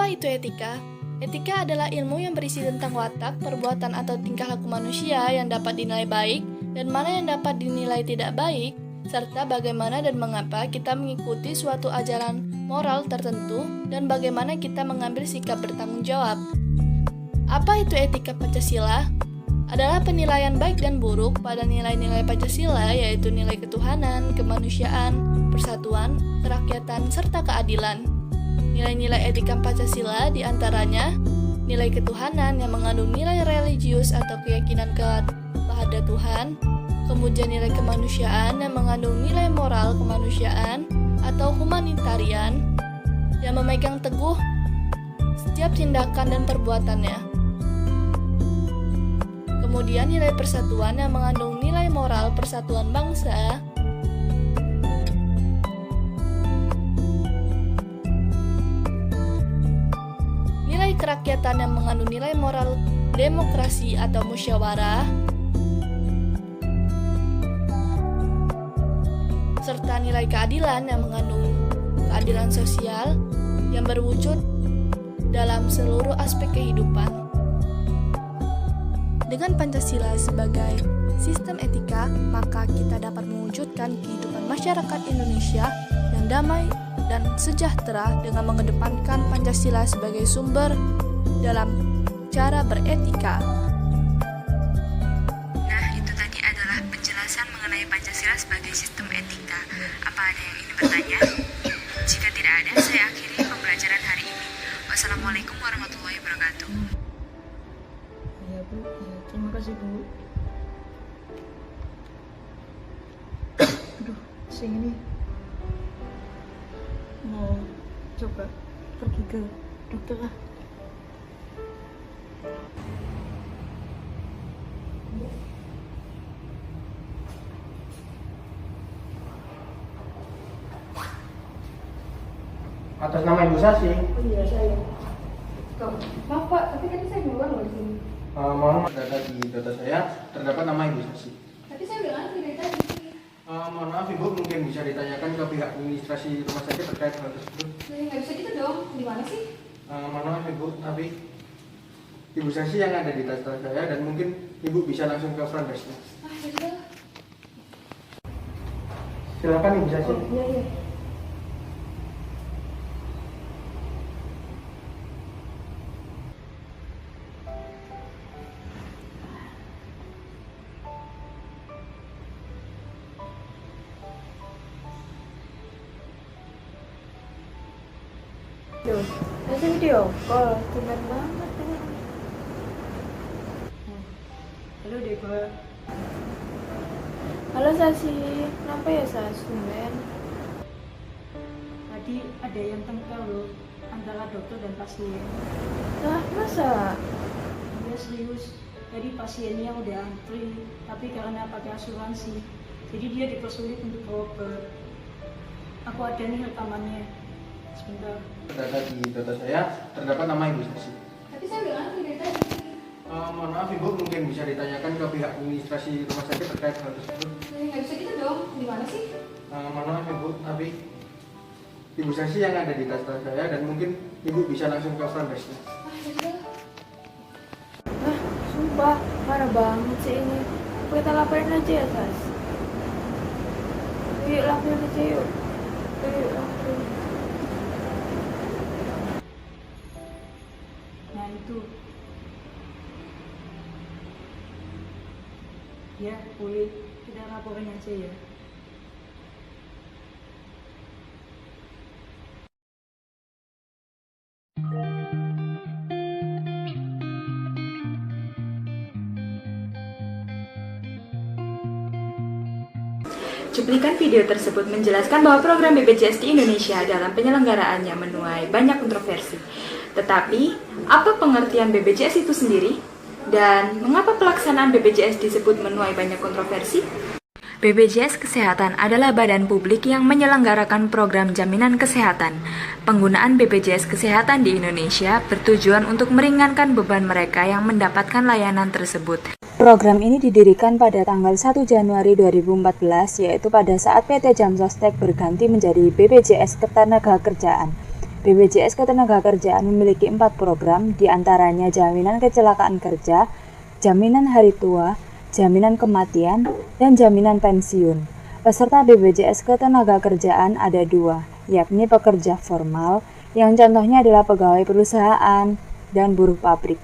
Apa itu etika? Etika adalah ilmu yang berisi tentang watak, perbuatan atau tingkah laku manusia yang dapat dinilai baik dan mana yang dapat dinilai tidak baik, serta bagaimana dan mengapa kita mengikuti suatu ajaran moral tertentu dan bagaimana kita mengambil sikap bertanggung jawab. Apa itu etika Pancasila? Adalah penilaian baik dan buruk pada nilai-nilai Pancasila, yaitu nilai ketuhanan, kemanusiaan, persatuan, kerakyatan, serta keadilan. Nilai-nilai etika Pancasila diantaranya nilai ketuhanan yang mengandung nilai religius atau keyakinan kepada Tuhan, kemudian nilai kemanusiaan yang mengandung nilai moral kemanusiaan atau humanitarian yang memegang teguh setiap tindakan dan perbuatannya. Kemudian nilai persatuan yang mengandung nilai moral persatuan bangsa. Nilai kerakyatan yang mengandung nilai moral demokrasi atau musyawarah. Serta nilai keadilan yang mengandung keadilan sosial yang berwujud dalam seluruh aspek kehidupan. Dengan Pancasila sebagai sistem etika, maka kita dapat mewujudkan kehidupan masyarakat Indonesia yang damai dan sejahtera dengan mengedepankan Pancasila sebagai sumber dalam cara beretika. Nah, itu tadi adalah penjelasan mengenai Pancasila sebagai sistem etika. Apa ada yang ingin bertanya? Jika tidak ada, saya akhiri pembelajaran hari ini. Wassalamualaikum warahmatullahi wabarakatuh. Ya Bu, ya, terima kasih Bu. Aduh, sing ini mau coba pergi ke dokter lah. Atas nama Ibu Sasi. Oh iya, saya. Maaf Pak, tapi tadi saya bilang loh di sini. Mohon maaf, di data saya terdapat nama Ibu Sasi. Tapi saya bilang dari tadi. Mohon maaf Ibu, mungkin bisa ditanyakan ke pihak administrasi rumah sakit terkait hal tersebut. Nggak bisa gitu dong, di mana sih? Mohon maaf Ibu, tapi Ibu Sasi yang ada di data saya dan mungkin Ibu bisa langsung ke front desk. Ya sudah. Silakan Ibu Sasi. Oh iya iya. Duh, masih video call, tumben banget ini. Halo Dego. Halo Sasi, kenapa ya Sas, tumben? Tadi ada yang tengkar loh antara dokter dan pasien. Nah, masa? Dia serius. Tadi pasiennya udah antri, tapi karena pakai asuransi, jadi dia dipersulit untuk berobat. Aku ada nih rekamannya. Sebentar. Di data saya terdapat nama Ibu Sasi. Tapi saya bilang dari tadi. Mohon maaf Ibu, mungkin bisa ditanyakan ke pihak administrasi rumah sakit terkait hal tersebut. Nggak bisa gitu dong, di mana sih? Mohon maaf Ibu, tapi Ibu Sasi yang ada di data saya dan mungkin Ibu bisa langsung ke front desk. Ya sudah. Nah, sumpah, parah banget sih ini. Kita laporin aja ya Sas. Yuk, laporin aja yuk. Yuk, laporin. Nah itu. Ya, boleh. Kita laporin aja ya. Cuplikan video tersebut menjelaskan bahwa program BPJS di Indonesia dalam penyelenggaraannya menuai banyak kontroversi. Tetapi, apa pengertian BPJS itu sendiri? Dan mengapa pelaksanaan BPJS disebut menuai banyak kontroversi? BPJS Kesehatan adalah badan publik yang menyelenggarakan program jaminan kesehatan. Penggunaan BPJS Kesehatan di Indonesia bertujuan untuk meringankan beban mereka yang mendapatkan layanan tersebut. Program ini didirikan pada tanggal 1 Januari 2014, yaitu pada saat PT Jam Sostek berganti menjadi BPJS Ketenagakerjaan. BPJS Ketenagakerjaan memiliki 4 program, diantaranya jaminan kecelakaan kerja, jaminan hari tua, jaminan kematian, dan jaminan pensiun. Peserta BPJS Ketenagakerjaan ada 2, yakni pekerja formal, yang contohnya adalah pegawai perusahaan dan buruh pabrik.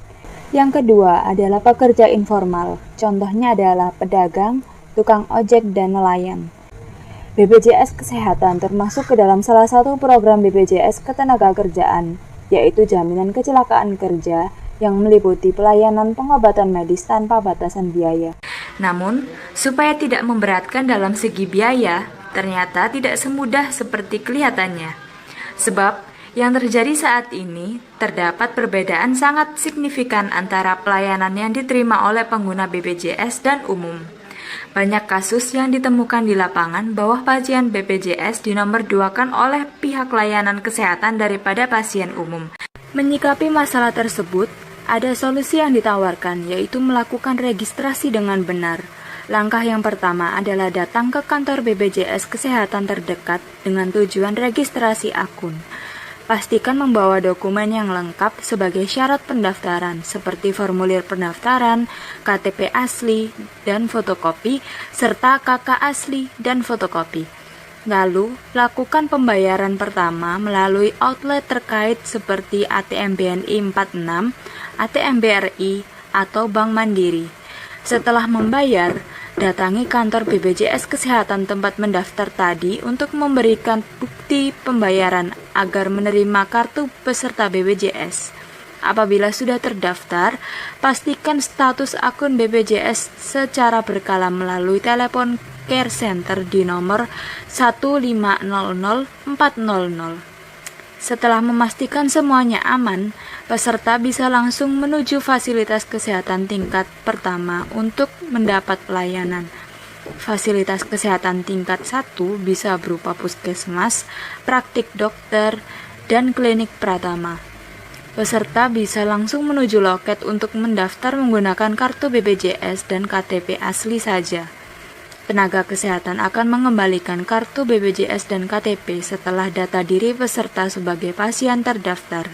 Yang kedua adalah pekerja informal, contohnya adalah pedagang, tukang ojek, dan nelayan. BPJS Kesehatan termasuk ke dalam salah satu program BPJS Ketenagakerjaan, yaitu jaminan kecelakaan kerja yang meliputi pelayanan pengobatan medis tanpa batasan biaya. Namun, supaya tidak memberatkan dalam segi biaya, ternyata tidak semudah seperti kelihatannya. Sebab, yang terjadi saat ini, terdapat perbedaan sangat signifikan antara pelayanan yang diterima oleh pengguna BPJS dan umum. Banyak kasus yang ditemukan di lapangan bahwa pasien BPJS dinomorduakan oleh pihak layanan kesehatan daripada pasien umum. Menyikapi masalah tersebut, ada solusi yang ditawarkan, yaitu melakukan registrasi dengan benar. Langkah yang pertama adalah datang ke kantor BPJS Kesehatan terdekat dengan tujuan registrasi akun. Pastikan membawa dokumen yang lengkap sebagai syarat pendaftaran, seperti formulir pendaftaran, KTP asli dan fotokopi, serta KK asli dan fotokopi. Lalu, lakukan pembayaran pertama melalui outlet terkait seperti ATM BNI 46, ATM BRI, atau Bank Mandiri. Setelah membayar, datangi kantor BPJS Kesehatan tempat mendaftar tadi untuk memberikan bukti pembayaran agar menerima kartu peserta BPJS. Apabila sudah terdaftar, pastikan status akun BPJS secara berkala melalui telepon care center di nomor 1500 400. Setelah memastikan semuanya aman, peserta bisa langsung menuju fasilitas kesehatan tingkat pertama untuk mendapat pelayanan. Fasilitas kesehatan tingkat 1 bisa berupa puskesmas, praktik dokter, dan klinik pratama. Peserta bisa langsung menuju loket untuk mendaftar menggunakan kartu BPJS dan KTP asli saja. Tenaga kesehatan akan mengembalikan kartu BPJS dan KTP setelah data diri peserta sebagai pasien terdaftar.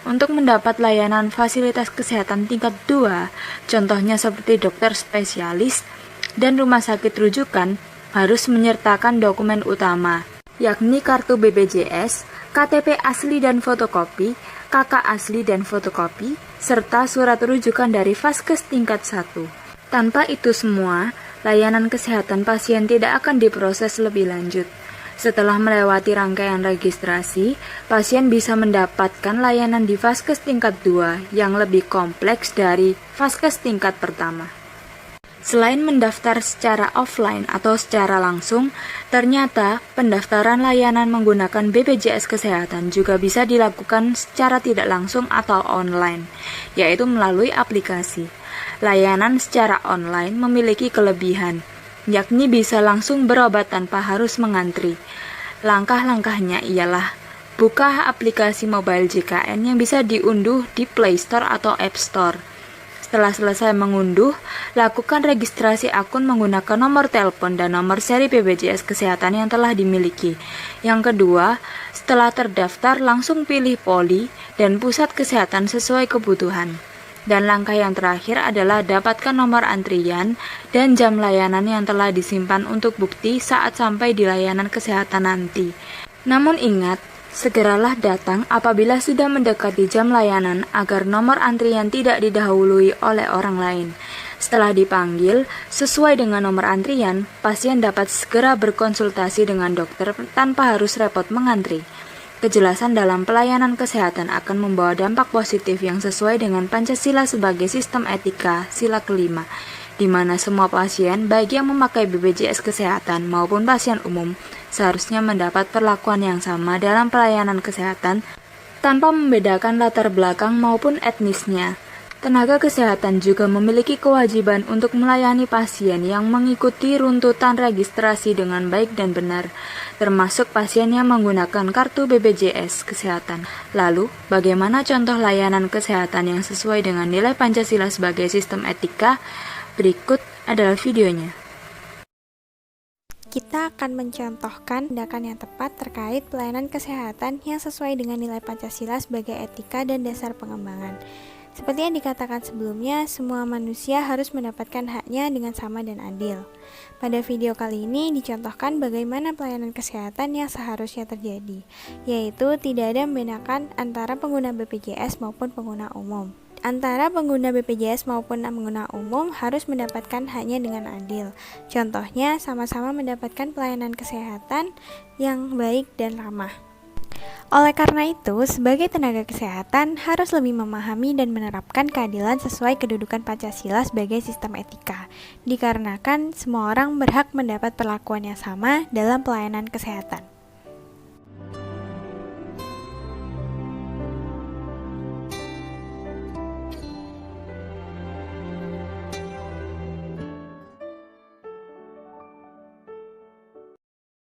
Untuk mendapat layanan fasilitas kesehatan tingkat 2, contohnya seperti dokter spesialis dan rumah sakit rujukan, harus menyertakan dokumen utama, yakni kartu BPJS, KTP asli dan fotokopi, KK asli dan fotokopi, serta surat rujukan dari Vaskes tingkat 1. Tanpa itu semua, layanan kesehatan pasien tidak akan diproses lebih lanjut. Setelah melewati rangkaian registrasi, pasien bisa mendapatkan layanan di Vaskes tingkat 2 yang lebih kompleks dari Vaskes tingkat pertama. Selain mendaftar secara offline atau secara langsung, ternyata pendaftaran layanan menggunakan BPJS Kesehatan juga bisa dilakukan secara tidak langsung atau online, yaitu melalui aplikasi. Layanan secara online memiliki kelebihan, yakni bisa langsung berobat tanpa harus mengantri. Langkah-langkahnya ialah buka aplikasi mobile JKN yang bisa diunduh di Play Store atau App Store. Setelah selesai mengunduh, lakukan registrasi akun menggunakan nomor telepon dan nomor seri BPJS Kesehatan yang telah dimiliki. Yang kedua, setelah terdaftar langsung pilih poli dan pusat kesehatan sesuai kebutuhan. Dan langkah yang terakhir adalah dapatkan nomor antrian dan jam layanan yang telah disimpan untuk bukti saat sampai di layanan kesehatan nanti. Namun ingat, segeralah datang apabila sudah mendekati jam layanan agar nomor antrian tidak didahului oleh orang lain. Setelah dipanggil, sesuai dengan nomor antrian, pasien dapat segera berkonsultasi dengan dokter tanpa harus repot mengantri. Kejelasan dalam pelayanan kesehatan akan membawa dampak positif yang sesuai dengan Pancasila sebagai sistem etika sila kelima, di mana semua pasien, baik yang memakai BPJS Kesehatan maupun pasien umum, seharusnya mendapat perlakuan yang sama dalam pelayanan kesehatan tanpa membedakan latar belakang maupun etnisnya. Tenaga kesehatan juga memiliki kewajiban untuk melayani pasien yang mengikuti runtutan registrasi dengan baik dan benar, termasuk pasien yang menggunakan kartu BPJS Kesehatan. Lalu, bagaimana contoh layanan kesehatan yang sesuai dengan nilai Pancasila sebagai sistem etika? Berikut adalah videonya. Kita akan mencontohkan tindakan yang tepat terkait pelayanan kesehatan yang sesuai dengan nilai Pancasila sebagai etika dan dasar pengembangan. Seperti yang dikatakan sebelumnya, semua manusia harus mendapatkan haknya dengan sama dan adil. Pada video kali ini dicontohkan bagaimana pelayanan kesehatan yang seharusnya terjadi, yaitu tidak ada membedakan antara pengguna BPJS maupun pengguna umum. Antara pengguna BPJS maupun pengguna umum harus mendapatkan haknya dengan adil. Contohnya, sama-sama mendapatkan pelayanan kesehatan yang baik dan ramah. Oleh karena itu, sebagai tenaga kesehatan harus lebih memahami dan menerapkan keadilan sesuai kedudukan Pancasila sebagai sistem etika. Dikarenakan semua orang berhak mendapat perlakuan yang sama dalam pelayanan kesehatan.